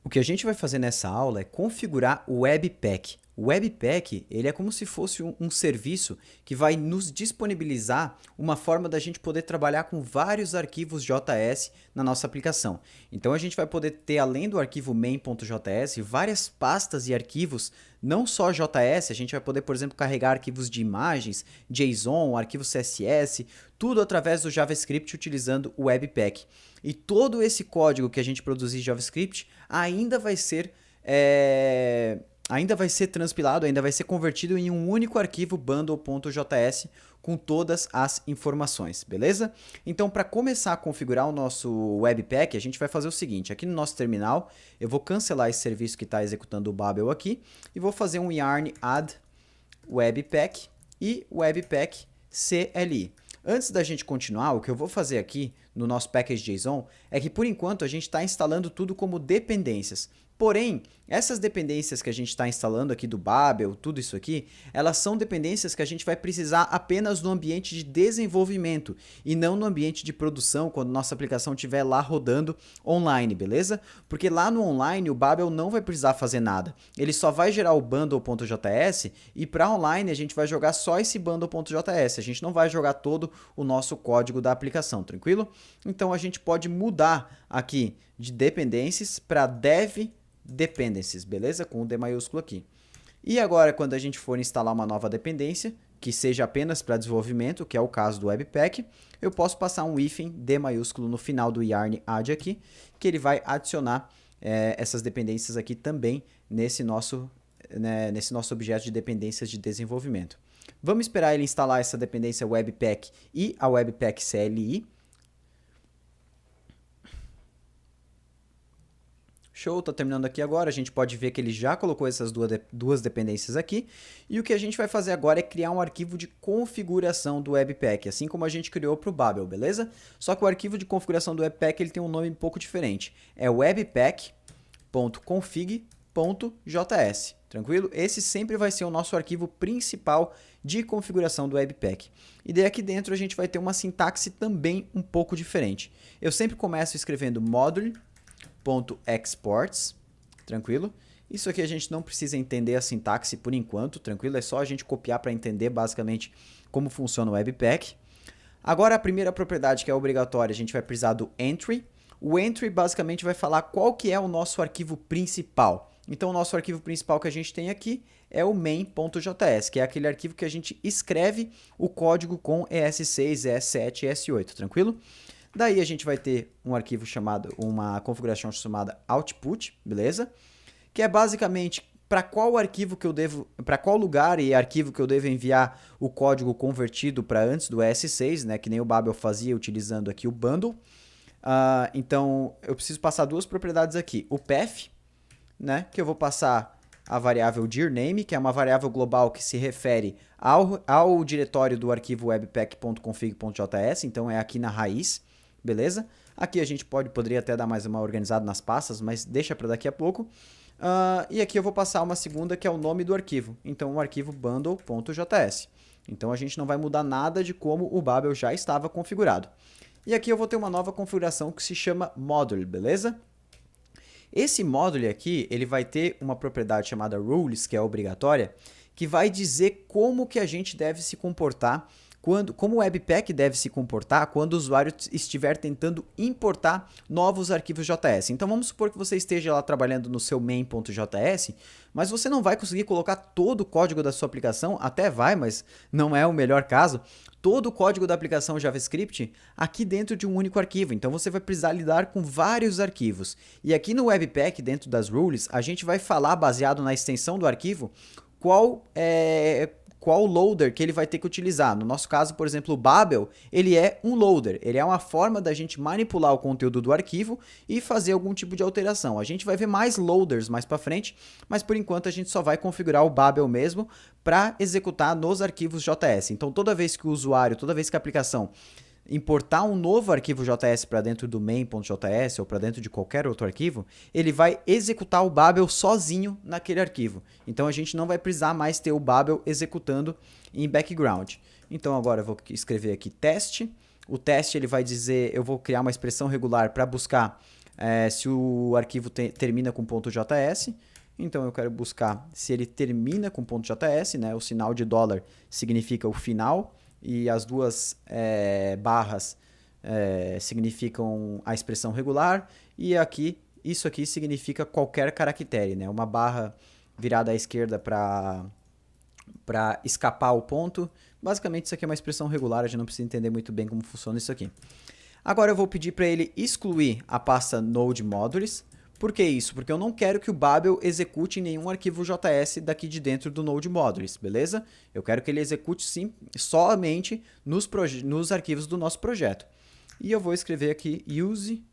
O que a gente vai fazer nessa aula é configurar o Webpack. O Webpack, ele é como se fosse um serviço que vai nos disponibilizar uma forma da gente poder trabalhar com vários arquivos JS na nossa aplicação. Então a gente vai poder ter, além do arquivo main.js, várias pastas e arquivos, não só JS, a gente vai poder, por exemplo, carregar arquivos de imagens, JSON, arquivos CSS, tudo através do JavaScript utilizando o Webpack. E todo esse código que a gente produzir em JavaScript ainda vai ser transpilado, ainda vai ser convertido em um único arquivo bundle.js com todas as informações, beleza? Então, para começar a configurar o nosso Webpack, a gente vai fazer o seguinte, aqui no nosso terminal, eu vou cancelar esse serviço que está executando o Babel aqui e vou fazer um yarn add Webpack e Webpack CLI. Antes da gente continuar, o que eu vou fazer aqui no nosso package.json é que, por enquanto, a gente está instalando tudo como dependências. Porém, essas dependências que a gente está instalando aqui do Babel, tudo isso aqui, elas são dependências que a gente vai precisar apenas no ambiente de desenvolvimento e não no ambiente de produção, quando nossa aplicação estiver lá rodando online, beleza? Porque lá no online o Babel não vai precisar fazer nada. Ele só vai gerar o bundle.js e para online a gente vai jogar só esse bundle.js. A gente não vai jogar todo o nosso código da aplicação, tranquilo? Então a gente pode mudar aqui de dependências para dev dependencies, beleza? Com o D maiúsculo aqui. E agora, quando a gente for instalar uma nova dependência, que seja apenas para desenvolvimento, que é o caso do Webpack, eu posso passar um hífen D maiúsculo no final do yarn add aqui, que ele vai adicionar essas dependências aqui também nesse nosso objeto de dependências de desenvolvimento. Vamos esperar ele instalar essa dependência Webpack e a Webpack CLI. Show, está terminando aqui agora, a gente pode ver que ele já colocou essas duas dependências aqui, e o que a gente vai fazer agora é criar um arquivo de configuração do Webpack, assim como a gente criou para o Babel, beleza? Só que o arquivo de configuração do Webpack ele tem um nome um pouco diferente, é webpack.config.js, tranquilo? Esse sempre vai ser o nosso arquivo principal de configuração do Webpack. E daí aqui dentro a gente vai ter uma sintaxe também um pouco diferente. Eu sempre começo escrevendo module.exports, tranquilo? Isso aqui a gente não precisa entender a sintaxe por enquanto, tranquilo? É só a gente copiar para entender basicamente como funciona o Webpack. Agora a primeira propriedade que é obrigatória, a gente vai precisar do entry. O entry basicamente vai falar qual que é o nosso arquivo principal. Então o nosso arquivo principal que a gente tem aqui é o main.js, que é aquele arquivo que a gente escreve o código com ES6, ES7 e ES8, tranquilo? Daí a gente vai ter um arquivo chamado, uma configuração chamada output, beleza? Que é basicamente para qual arquivo que eu devo, para qual lugar e arquivo que eu devo enviar o código convertido para antes do ES6, né? Que nem o Babel fazia utilizando aqui o bundle. Então eu preciso passar duas propriedades aqui. O path, né? Que eu vou passar a variável dirname, que é uma variável global que se refere ao diretório do arquivo webpack.config.js, então é aqui na raiz. Beleza? Aqui a gente poderia até dar mais uma organizada nas pastas, mas deixa para daqui a pouco. E aqui eu vou passar uma segunda que é o nome do arquivo. Então o arquivo bundle.js. Então a gente não vai mudar nada de como o Babel já estava configurado. E aqui eu vou ter uma nova configuração que se chama module, beleza? Esse module aqui, ele vai ter uma propriedade chamada rules, que é obrigatória, que vai dizer como que a gente deve se comportar como o Webpack deve se comportar quando o usuário estiver tentando importar novos arquivos JS. Então vamos supor que você esteja lá trabalhando no seu main.js, mas você não vai conseguir colocar todo o código da sua aplicação, até vai, mas não é o melhor caso, todo o código da aplicação JavaScript aqui dentro de um único arquivo. Então você vai precisar lidar com vários arquivos. E aqui no Webpack, dentro das rules, a gente vai falar, baseado na extensão do arquivo, qual loader que ele vai ter que utilizar. No nosso caso, por exemplo, o Babel, ele é um loader. Ele é uma forma da gente manipular o conteúdo do arquivo e fazer algum tipo de alteração. A gente vai ver mais loaders mais para frente, mas por enquanto a gente só vai configurar o Babel mesmo para executar nos arquivos JS. Então toda vez que o usuário, toda vez que a aplicação importar um novo arquivo JS para dentro do main.js ou para dentro de qualquer outro arquivo, ele vai executar o Babel sozinho naquele arquivo. Então a gente não vai precisar mais ter o Babel executando em background. Então agora eu vou escrever aqui teste. O teste ele vai dizer, eu vou criar uma expressão regular para buscar se o arquivo termina com .js. Então eu quero buscar se ele termina com .js, né? O sinal de dólar significa o final e as duas barras significam a expressão regular, e aqui isso aqui significa qualquer caractere, né? Uma barra virada à esquerda para escapar o ponto. Basicamente isso aqui é uma expressão regular, a gente não precisa entender muito bem como funciona isso aqui. Agora eu vou pedir para ele excluir a pasta Node Modules. Por que isso? Porque eu não quero que o Babel execute nenhum arquivo JS daqui de dentro do Node Modules, beleza? Eu quero que ele execute somente nos arquivos do nosso projeto. E eu vou escrever aqui use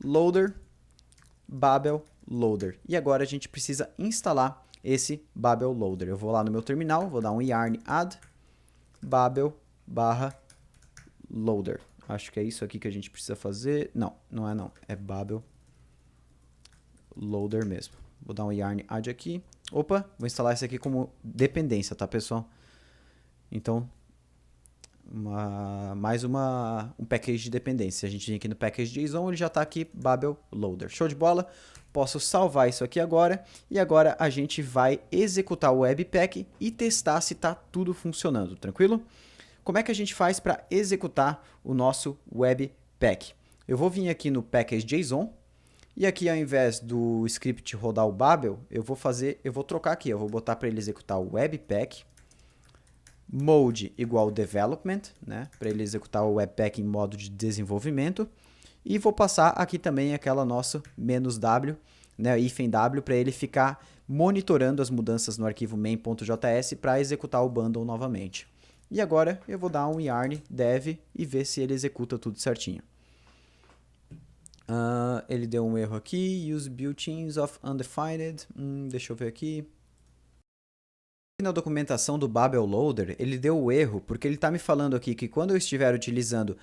loader Babel loader. E agora a gente precisa instalar esse Babel loader. Eu vou lá no meu terminal, vou dar um yarn add babel /loader. Acho que é isso aqui que a gente precisa fazer. Não, não é não. É Babel loader mesmo. Vou dar um yarn add aqui. Opa, vou instalar isso aqui como dependência, tá, pessoal? Então, mais um package de dependência. A gente vem aqui no package.json, ele já está aqui, Babel loader. Show de bola? Posso salvar isso aqui agora. E agora a gente vai executar o Webpack e testar se está tudo funcionando, tranquilo? Como é que a gente faz para executar o nosso Webpack? Eu vou vir aqui no package.json. E aqui, ao invés do script rodar o Babel, eu vou trocar aqui. Eu vou botar para ele executar o Webpack. Mode igual development, né? Para ele executar o Webpack em modo de desenvolvimento. E vou passar aqui também aquela nossa "-w", né? hífen "w", para ele ficar monitorando as mudanças no arquivo main.js para executar o bundle novamente. E agora eu vou dar um yarn dev e ver se ele executa tudo certinho. Ele deu um erro aqui, use built-ins of undefined, deixa eu ver aqui. Na documentação do Babel Loader, ele deu o erro porque ele está me falando aqui que quando eu estiver utilizando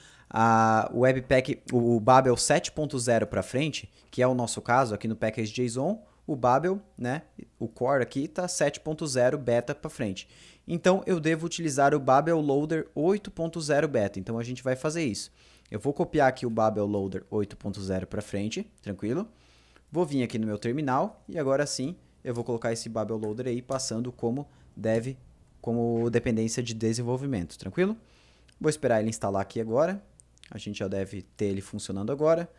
o Webpack, o Babel 7.0 para frente, que é o nosso caso aqui no package.json, o Babel, né, o core aqui está 7.0 beta para frente. Então eu devo utilizar o Babel Loader 8.0 beta, então a gente vai fazer isso. Eu vou copiar aqui o Babel Loader 8.0 para frente, tranquilo? Vou vir aqui no meu terminal e agora sim eu vou colocar esse Babel Loader aí passando como dependência de desenvolvimento, tranquilo? Vou esperar ele instalar aqui agora, a gente já deve ter ele funcionando agora.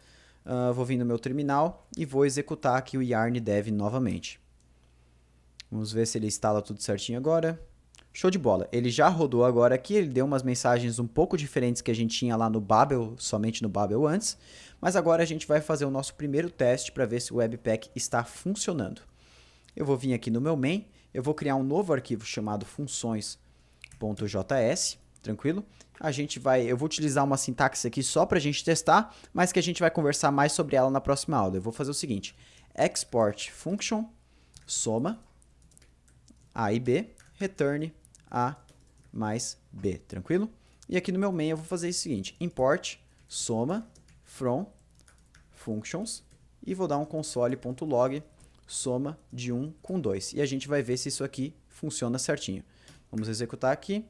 Vou vir no meu terminal e vou executar aqui o yarn dev novamente. Vamos ver se ele instala tudo certinho agora. Show de bola, ele já rodou agora aqui, ele deu umas mensagens um pouco diferentes que a gente tinha lá no Babel, somente no Babel antes, mas agora a gente vai fazer o nosso primeiro teste para ver se o Webpack está funcionando. Eu vou vir aqui no meu main, eu vou criar um novo arquivo chamado funções.js, tranquilo? Eu vou utilizar uma sintaxe aqui só para a gente testar, mas que a gente vai conversar mais sobre ela na próxima aula. Eu vou fazer o seguinte, export function, soma, A e B, return A mais B, tranquilo? E aqui no meu main eu vou fazer o seguinte, import soma from functions e vou dar um console.log soma de 1 com 2. E a gente vai ver se isso aqui funciona certinho. Vamos executar aqui.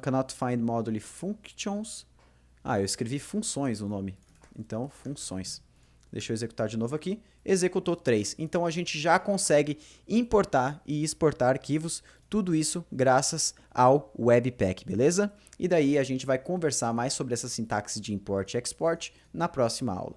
Cannot find module functions. Eu escrevi funções o nome. Então, funções. Deixa eu executar de novo aqui. Executou 3. Então, a gente já consegue importar e exportar arquivos. Tudo isso graças ao Webpack, beleza? E daí a gente vai conversar mais sobre essa sintaxe de import e export na próxima aula.